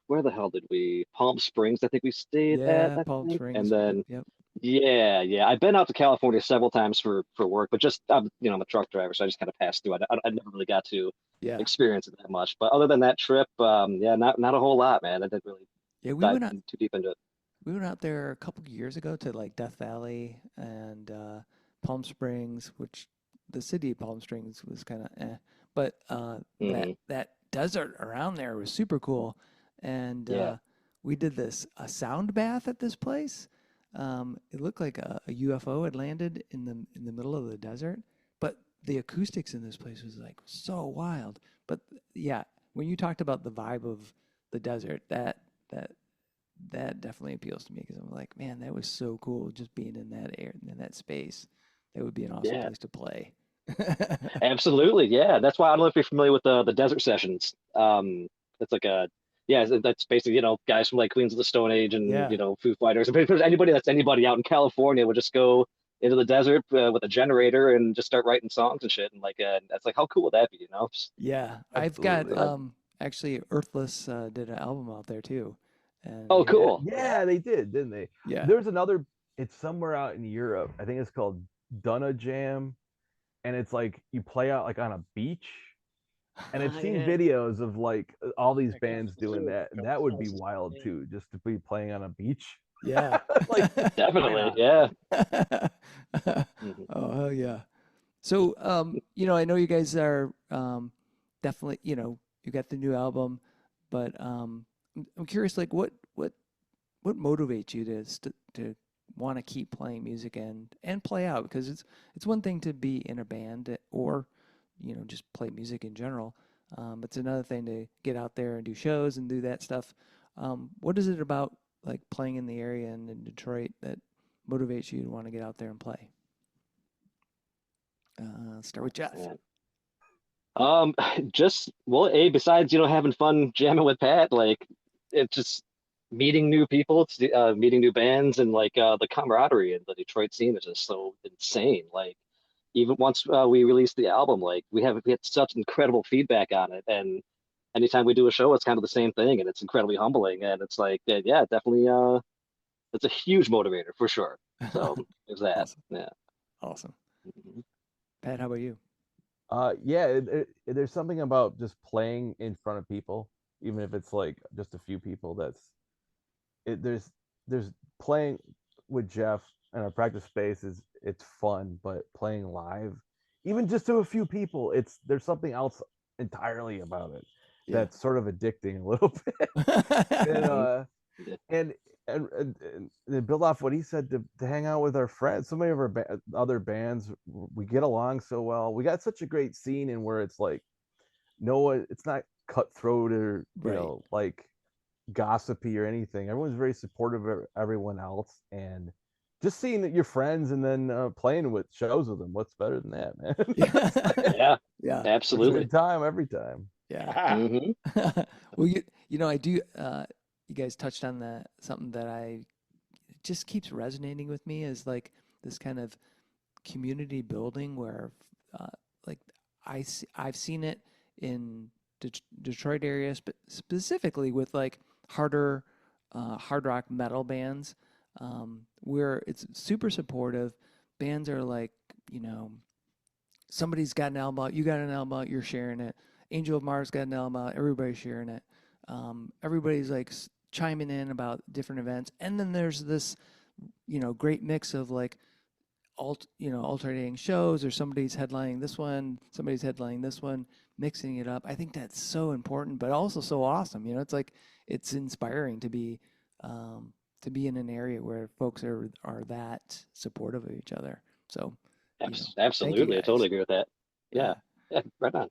where the hell did we? Palm Springs, I think we stayed at, Yeah, I Palm think, and Springs. Yep. then Yep. yeah, I've been out to California several times for work, but just I'm a truck driver, so I just kind of passed through. I never really got to Yeah. experience it that much, but other than that trip, yeah, not a whole lot, man. I didn't really Yeah, dive too deep into it. we went out there a couple of years ago to like Death Valley and Palm Springs, which the city of Palm Springs was kind of but Hmm. that desert around there was super cool, and Yeah. we did a sound bath at this place. It looked like a UFO had landed in the middle of the desert, but the acoustics in this place was like so wild. But yeah, when you talked about the vibe of the desert, that definitely appeals to me because I'm like, man, that was so cool just being in that air in that space. That would be an awesome Yeah, place to play. absolutely. Yeah, that's why I don't know if you're familiar with the desert sessions. It's like a yeah, that's basically guys from like Queens of the Stone Age and Yeah, Foo Fighters. If there's anybody that's anybody out in California would just go into the desert with a generator and just start writing songs and shit. And like that's like how cool would that be? yeah. I've got Absolutely. actually Earthless did an album out there too, and Oh, Yeah, cool. yeah, they did, didn't they? yeah, There's another. It's somewhere out in Europe. I think it's called Dunna Jam, and it's like you play out like on a beach. And I've seen Yeah. videos of like all these I got bands doing too. that, and that would be wild too, just to be playing on a beach. yeah. Like, why Definitely. not? Yeah. Mhm. Oh, hell yeah. So, I know you guys are definitely, you got the new album, but I'm curious, like what motivates you to want to keep playing music and play out? Because it's one thing to be in a band or just play music in general. It's another thing to get out there and do shows and do that stuff. What is it about like playing in the area and in Detroit that motivates you to want to get out there and play? Start with Jeff. Yeah. Just well, besides having fun jamming with Pat, like it's just meeting new people, meeting new bands, and like the camaraderie in the Detroit scene is just so insane. Like even once we released the album, like we had such incredible feedback on it, and anytime we do a show, it's kind of the same thing, and it's incredibly humbling. And it's like, yeah, definitely, it's a huge motivator for sure. So there's that. Awesome. Yeah. Awesome. Mhm. Pat, how about you? Yeah, there's something about just playing in front of people, even if it's like just a few people. There's playing with Jeff in our practice space it's fun, but playing live, even just to a few people, there's something else entirely about it that's sort of addicting a little bit. and, and build off what he said, to hang out with our friends. So many of our other bands, we get along so well. We got such a great scene, and where it's like it's not cutthroat or like gossipy or anything. Everyone's very supportive of everyone else, and just seeing that your friends and then playing with shows with them. What's better than that, man? Yeah, absolutely. Good time every time. Yeah. Mm-hmm. Well, I do. You guys touched on something that it just keeps resonating with me is like this kind of community building where, like I've seen it in Detroit area, specifically with like harder hard rock metal bands, where it's super supportive. Bands are like, somebody's got an album out, you got an album out, you're sharing it. Angel of Mars got an album out, everybody's sharing it. Everybody's like chiming in about different events, and then there's this, great mix of like alternating shows, or somebody's headlining this one, somebody's headlining this one, mixing it up. I think that's so important, but also so awesome. It's like it's inspiring to be in an area where folks are that supportive of each other. So absolutely, I totally agree with that. Yeah, right on.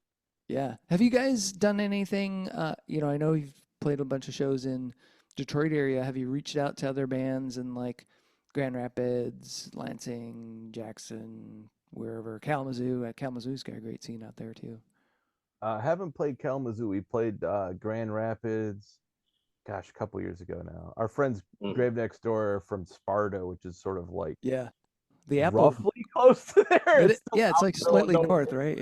Yeah. Have you guys done anything? I know you've played a bunch of shows in Detroit area. Have you reached out to other bands in like Grand Rapids, Lansing, Jackson, wherever? Kalamazoo. Kalamazoo's got a great scene out there too. Haven't played Kalamazoo. We played Grand Rapids, gosh, a couple years ago now. Our friends Grave Next Door are from Sparta, which is sort of like the Apple, roughly close to there. It's like slightly north, right?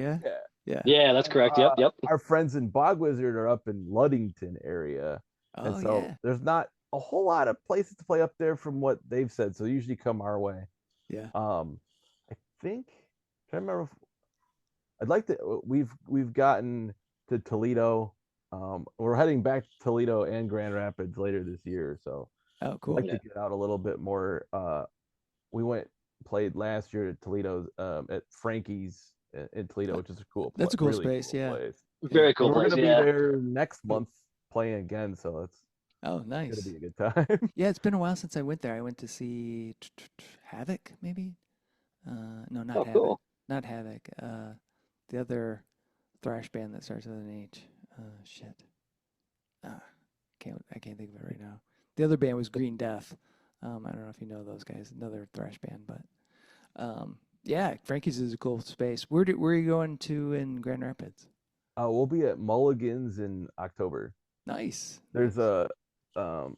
Yeah, that's correct. Yep. Our friends in Bog Wizard are up in Ludington area, and so there's not a whole lot of places to play up there from what they've said. So they usually come our way. Yeah. I think I remember. I'd like to. We've gotten to Toledo. We're heading back to Toledo and Grand Rapids later this year. So cool. I'd like to get out a little bit more. We played last year at Toledo at Frankie's in Toledo, which is a cool place. That's a cool really space, cool place. Very cool. We're place, gonna be there next month playing again, so it's nice. It's gonna be a good time. Yeah, it's been a while since I went there. I went to see Havoc, maybe. No, not Havoc. Cool. Not Havoc. The other thrash band that starts with an H. Shit. I can't think of it right now. The other band was Green Death. I don't know if you know those guys. Another thrash band, but yeah, Frankie's is a cool space. Where are you going to in Grand Rapids? We'll be at Mulligan's in October. Nice. There's a there's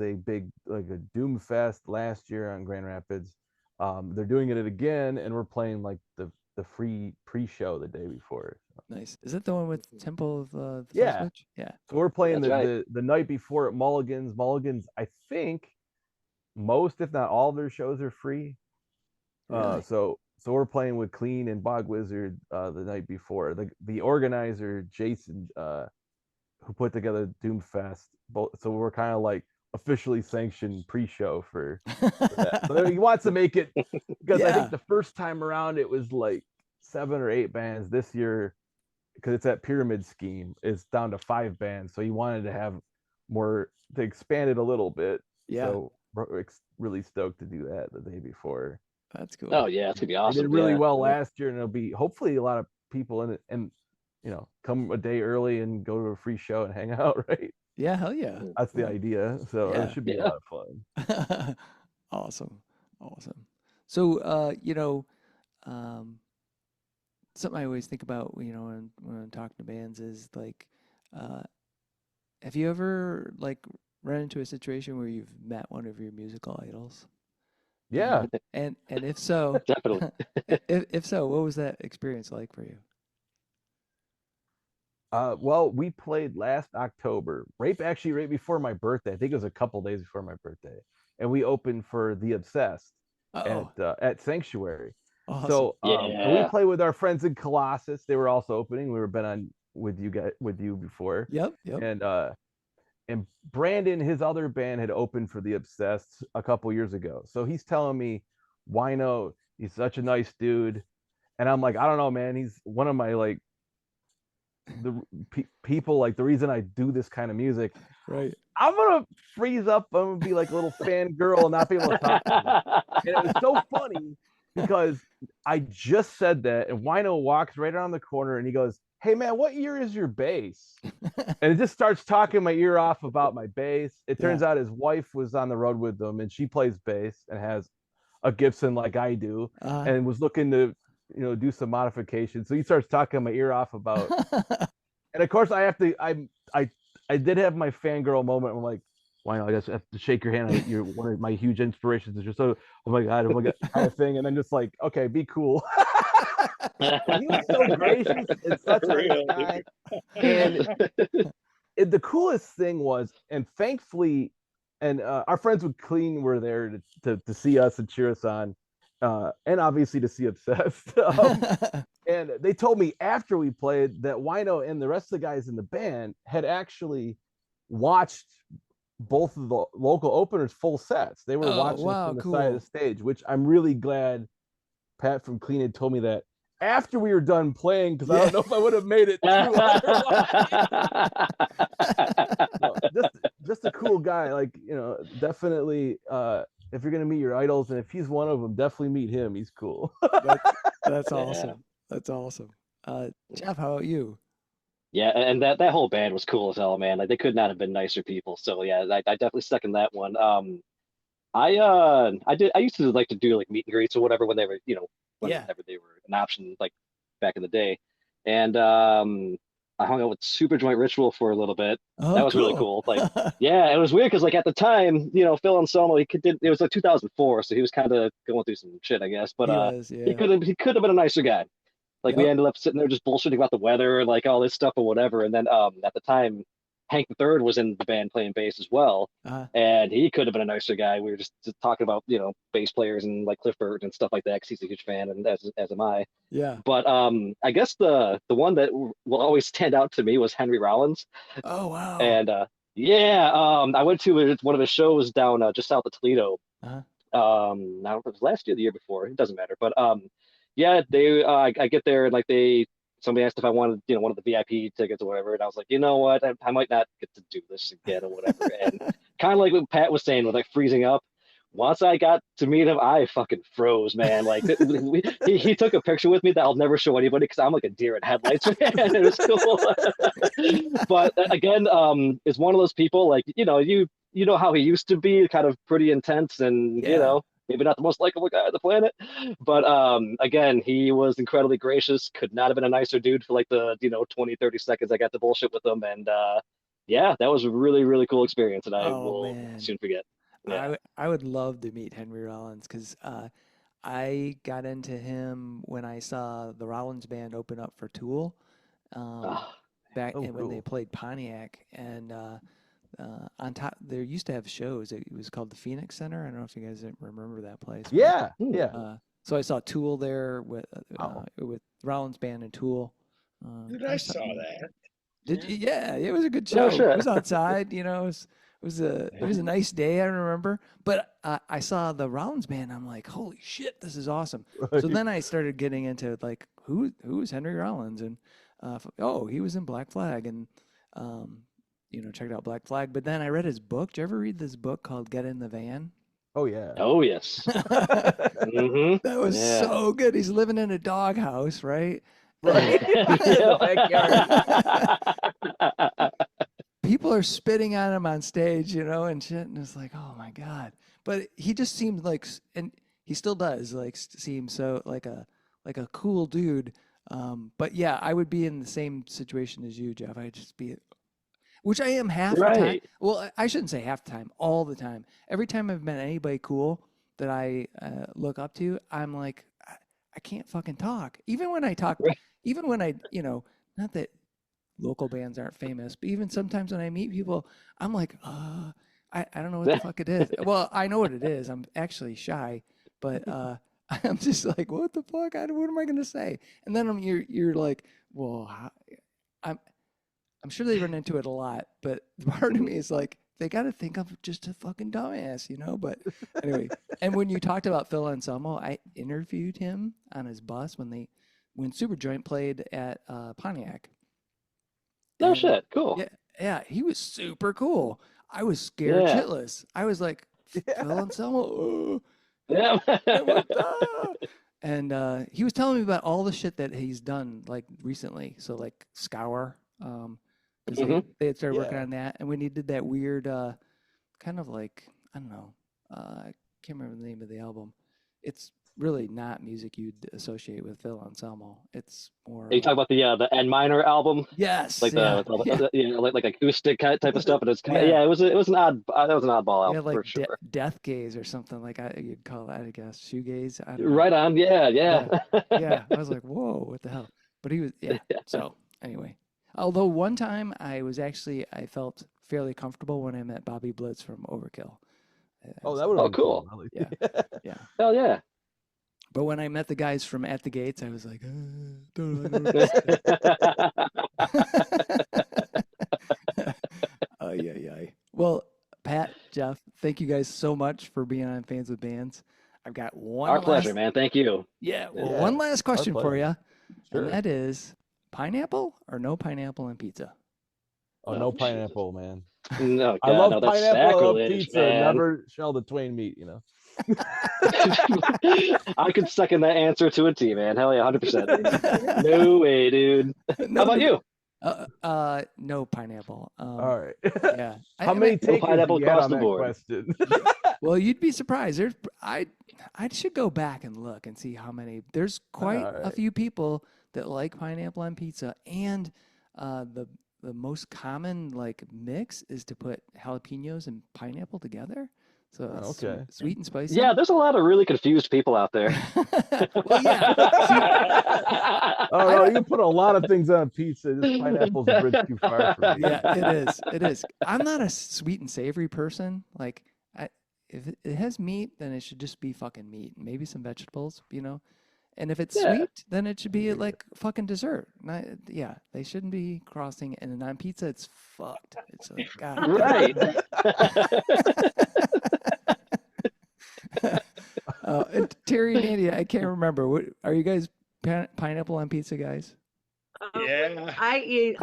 a big like a Doom Fest last year on Grand Rapids. They're doing it again, and we're playing like the free pre-show the day before. So. Nice. Is that the one with Temple of the yeah. Switch? Yeah. So we're playing the night before at Mulligan's. Mulligan's, I think most, if not all, of their shows are free. Really? So we're playing with Clean and Bog Wizard the night before. The organizer Jason, who put together Doom Fest, so we're kind of like officially sanctioned pre-show for that. So he wants to make it, because I think the first time around it was like 7 or 8 bands. This year because it's that pyramid scheme, it's down to 5 bands. So he wanted to have more, to expand it a little bit. Yeah. So we're really stoked to do that the day before. That's cool. Oh yeah, it's gonna be They awesome. did really yeah. well last year, and it'll be hopefully a lot of people in it, and come a day early and go to a free show and hang out, right? Yeah, hell yeah. That's the idea. So Yeah. it should be a lot of fun. Awesome. So, something I always think about, when I'm talking to bands is like, have you ever like run into a situation where you've met one of your musical idols? Yeah. And if so, Definitely. if so, what was that experience like for you? Well, we played last October, right before my birthday. I think it was a couple days before my birthday, and we opened for The Obsessed at Sanctuary. Awesome. So and we Yeah. played with our friends in Colossus. They were also opening. We were been on with you before. Yep. And Brandon, his other band, had opened for The Obsessed a couple years ago. So he's telling me, Wino, he's such a nice dude, and I'm like, I don't know, man. He's one of my like the people, like the reason I do this kind of music. Right. I'm gonna freeze up. I'm gonna be like a little fangirl and not be able to talk to him. And it was so funny because I just said that, and Wino walks right around the corner and he goes, "Hey man, what year is your bass?" And it just starts talking my ear off about my bass. It turns out his wife was on the road with them, and she plays bass and has a Gibson like I do, and was looking to do some modifications. So he starts talking my ear off about, and of course I did have my fangirl moment. I'm like, why not? I just have to shake your hand. You're one of my huge inspirations. It's just so, oh my god, kind of thing. And then just like, okay, be cool. He was so gracious and such a nice guy. And the coolest thing was, and thankfully, and our friends with Clean were there to see us and cheer us on, and obviously to see Obsessed. And they told me after we played that Wino and the rest of the guys in the band had actually watched both of the local openers full sets. They were watching from the side of the stage, which I'm really glad Pat from Clean had told me that after we were done playing, because I don't know if I would have made it through otherwise. Just a cool guy. Like, definitely if you're gonna meet your idols, and if he's one of them, definitely meet him. He's cool. That's awesome. That's awesome. Jeff, how about you? Yeah, and that whole band was cool as hell, man. Like they could not have been nicer people. So yeah, I definitely second that one. I used to like to do like meet and greets or whatever when they were, whenever they were an option, like back in the day. And I hung out with Super Joint Ritual for a little bit. That was really cool. Like, yeah, it was weird because like at the time, Phil Anselmo, it was like 2004, so he was kind of going through some shit, I guess. But he could have been a nicer guy. Like we ended up sitting there just bullshitting about the weather, like all this stuff or whatever. And then at the time, Hank III was in the band playing bass as well, and he could have been a nicer guy. We were just talking about bass players and like Cliff Burton and stuff like that because he's a huge fan, and as am I. Yeah. But I guess the one that will always stand out to me was Henry Rollins. Oh wow. And I went to one of his shows down just south of Toledo. Now it was last year, the year before. It doesn't matter. But they I get there and like somebody asked if I wanted, one of the VIP tickets or whatever. And I was like, you know what? I might not get to do this again or whatever. And kind of like what Pat was saying with like freezing up. Once I got to meet him, I fucking froze, man. Like he took a picture with me that I'll never show anybody because I'm like a deer in headlights, man. It was cool. But again, it's one of those people like, you know how he used to be, kind of pretty intense and, maybe not the most likable guy on the planet. But again, he was incredibly gracious, could not have been a nicer dude for like the 20, 30 seconds I got to bullshit with him. And that was a really, really cool experience and I will soon forget. Yeah. I would love to meet Henry Rollins because I got into him when I saw the Rollins band open up for Tool when they played Pontiac. And on top, there used to have shows. It was called the Phoenix Center. I don't know if you guys remember that place. Yeah. So I saw Tool there with Rollins band and Tool. Dude, I saw that. Did you? Yeah, it was a good show. It was outside. It was a nice day, I remember. But I saw the Rollins band. I'm like, holy shit, this is awesome. So then I started getting into like, who is Henry Rollins? And oh, he was in Black Flag, and checked out Black Flag. But then I read his book. Did you ever read this book called Get in the Van? Oh yeah. Oh yes. That was Yeah. so good. He's living in a doghouse, right? Right. In the backyard. People are spitting on him on stage, and shit, and it's like, oh my god. But he just seemed like, and he still does, like, seem so like a cool dude. But yeah, I would be in the same situation as you, Jeff. I'd just be, which I am half the time. Right. Well, I shouldn't say half the time, all the time. Every time I've met anybody cool that I look up to, I'm like, I can't fucking talk. Even when I talk, Right. even when I, not that local bands aren't famous, but even sometimes when I meet people, I'm like, I don't know what the fuck it is. Well, I know what it is. I'm actually shy, but I'm just like, what the fuck? What am I gonna say? And then you're like, well, I'm sure they run into it a lot, but part of me is like, they got to think I'm just a fucking dumbass, But anyway, and when you talked about Phil Anselmo, I interviewed him on his bus when Superjoint played at Pontiac. No And shit. Cool. yeah, he was super cool. I was scared shitless. I was like, Phil Anselmo, Yeah. and he was telling me about all the shit that he's done, like, recently. So, like, Scour, 'cause they had started working on that, and when he did that weird, kind of like, I don't know, I can't remember the name of the album. It's really not music you'd associate with Phil Anselmo. It's more. You talk about the N minor album, Yes, like like acoustic type of stuff, and it's kind of Yeah. it was an oddball album like for sure. death gaze or something, like you'd call that, I guess, shoegaze. I don't know. Right on, yeah. Yeah, I was like, whoa, what the hell? But he was, So anyway, although one time I felt fairly comfortable when I met Bobby Blitz from Overkill. Oh, that would have been cool. Really. Yeah, yeah. Hell yeah. But when I met the guys from At the Gates, I was like, don't oh yeah. Well, Pat, Jeff, thank you guys so much for being on Fans with Bands. I've got one. Our pleasure, man. Thank you. Yeah. Well, one last question for you, Sure. and that is, pineapple or no pineapple in pizza? Oh, no pineapple, man. No, God, I love no, that's pineapple. I love sacrilege, pizza. man. Never shall the twain meet. I could second that answer to a T, man. Hell yeah, 100%. No way, dude. No, How about you? No pineapple. All right. Yeah. How many takers pineapple did you get across on the that board? question? Well, you'd be surprised. I should go back and look and see how many. There's quite a few people that like pineapple on pizza, and the most common, like, mix is to put jalapenos and pineapple together. So it's sweet and spicy. Yeah, there's a lot of really confused people out there. Well, yeah. Oh no, you put a lot of things on pizza. This pineapple's a bridge too far for me. Yeah, it is. It is. I'm not a sweet and savory person. Like, if it has meat, then it should just be fucking meat. Maybe some vegetables, And if it's sweet, then it should be like fucking dessert. They shouldn't be crossing. And on pizza, it's fucked. It's like, God. Right. And Terry and Andy, I can't remember. What are you guys, pineapple on pizza guys? Yeah. I eat.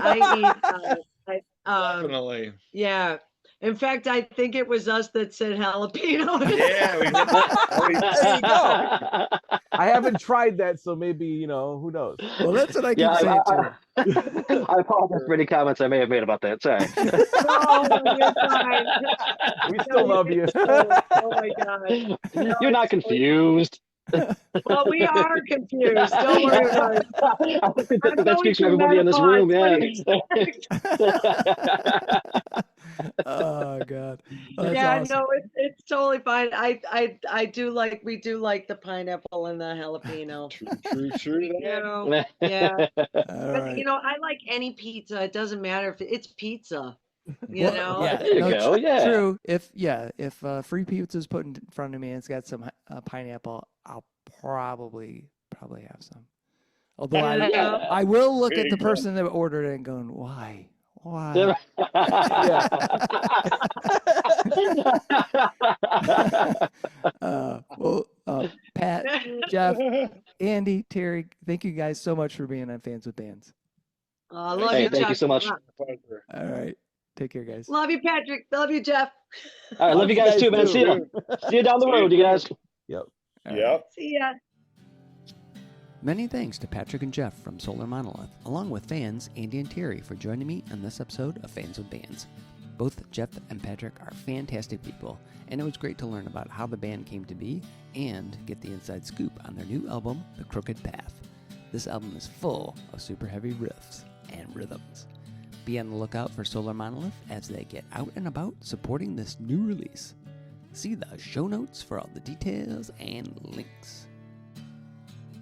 Definitely. Yeah. In fact, I think it was us that said jalapeno. Yeah, we did. There you go. I haven't tried that, so maybe, who knows? Well, that's what I keep saying too. I apologize for any comments I may have made about that. Sorry. No, you're fine. We still love you. Oh my God. No, You're not it's confused. Well, we are confused. Don't worry about it. I think that speaks for everybody in this room. Oh God. That's Yeah, awesome. no, it's totally fine. We do like the pineapple and the jalapeno. True. You know, yeah. All But right. I like any pizza. It doesn't matter if it's pizza. You Well, know. yeah, There you go, yeah. True. If free pizza is put in front of me and it's got some pineapple, I'll probably have some. Although I will look at the person that ordered it and going, why? Pat, Jeff, Andy, Terry, thank you guys so much for being on Fans with Bands. I love Hey, you, thank you Chuck. so much. Pleasure. All right. Take care, guys. Love you, Patrick. Love you, Jeff. All right, love you guys too, man. See ya. See you down the See you road, you guys. Yep. All right. Yep. See ya. Many thanks to Patrick and Jeff from Solar Monolith, along with fans Andy and Terry for joining me on this episode of Fans with Bands. Both Jeff and Patrick are fantastic people, and it was great to learn about how the band came to be and get the inside scoop on their new album, The Crooked Path. This album is full of super heavy riffs and rhythms. Be on the lookout for Solar Monolith as they get out and about supporting this new release. See the show notes for all the details and links.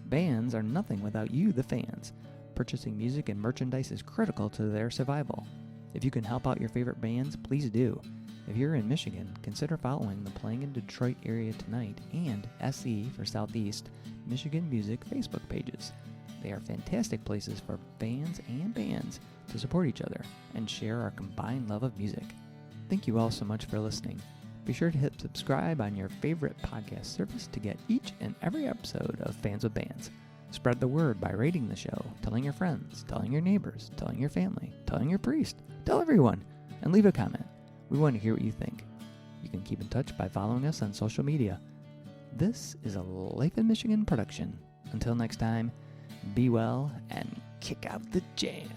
Bands are nothing without you, the fans. Purchasing music and merchandise is critical to their survival. If you can help out your favorite bands, please do. If you're in Michigan, consider following the Playing in Detroit Area Tonight and SE for Southeast Michigan Music Facebook pages. They are fantastic places for fans and bands to support each other and share our combined love of music. Thank you all so much for listening. Be sure to hit subscribe on your favorite podcast service to get each and every episode of Fans with Bands. Spread the word by rating the show, telling your friends, telling your neighbors, telling your family, telling your priest, tell everyone, and leave a comment. We want to hear what you think. You can keep in touch by following us on social media. This is a Life in Michigan production. Until next time, be well and kick out the jam.